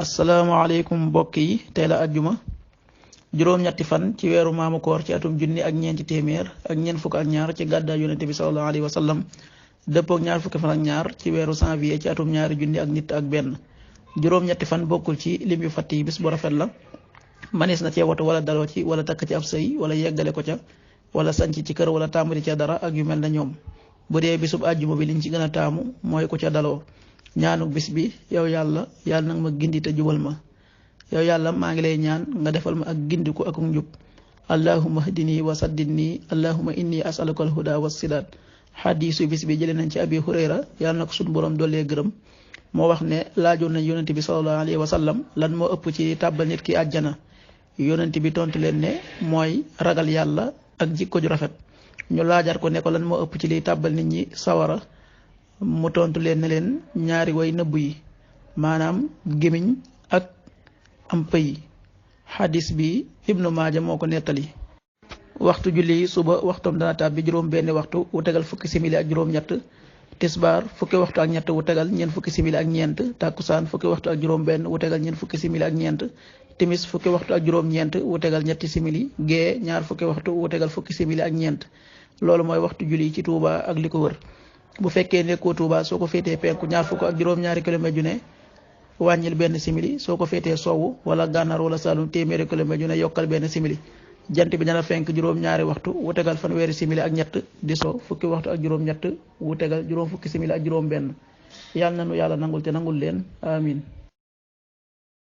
asalaamaaleykum mbokk yi tey la ajjuma juróom-ñetti fan ci weeru maamu koor ci atum junni ak ñeenti téeméer ak ñeent fukk ak ñaar ci gàddaay yonente bi sallallahu alayhi wa sallam dëppook ñaar fukki fan ak ñaar ci weeru janvier ci atum ñaari junni ak nit ak benn juróom-ñetti fan bokkul ci lim yu fatt yi bis bu rafet la manees na cee watu wala daloo ci wala takk ci ab sëy wala yeggale ko ca wala sanc ci kër wala tàmbali ca dara ak yu mel na ñoom bu dee bisub àjjuma bi liñ ci gën a taamu mooy ku ca daloo ñaanuk bis bi yow yàlla nag ma gindi te jubal ma yow yàlla maa ngi lay ñaan nga defal ma ak gindiku ak njub allahumma hdini wa saddidni allahumma inni as'aluka alhuda wassidaat xadiisu bis bi jëlee nañ ci abi hurayra yàlla na ko suñu borom dollee gërëm moo wax ne laajoon nañ yonent bi sallallahu alayhi wa sallam lan moo ëpp ci tàbbal nit ki àjjana yonent bi tontu leen ne mooy ragal yàlla ak jikko ju rafet ñu laajaat ko ne ko lan moo ëpp ci liy tàbbal nit ñi sawara mu tontu leen ne leen ñaari way nëbb yi maanaam gémiñ ak am pëy xadis bi ibnu maaja moo ko nettali waxtu julli suba waxtoom dana tàbbi juróom benn waxtu wu tegal fukki simili ak juróom-ñett tisbaar fukki waxtu ak ñett wu tegal ñeent fukki simili ak ñeent tàkkusaan fukki waxtu ak juróom benn wu tegal ñeent fukki simili ak ñeent timis fukki waxtu ak juróom-ñeent wu tegal ñetti simili gee ñaar fukki waxtu wu tegal fukki simili ak ñeent loolu mooy waxtu julli ci Touba ak li ko wër bu fekkee nekkoo Touba soo ko féetee penku ñaar fukk ak juróom-ñaari kilomètre ju ne wàññil benn simili soo ko féetee sowwu wala gànnaar wala Saalum téeméeri kilomètre ju ne yokkal benn simili jant bi dana fenk juróom-ñaari waxtu wu tegal fanweeri simili ak ñett di so fukki waxtu ak juróom-ñett wu tegal juróom fukki simili ak juróom benn yàlla na nu yàlla nangul te nangul leen amin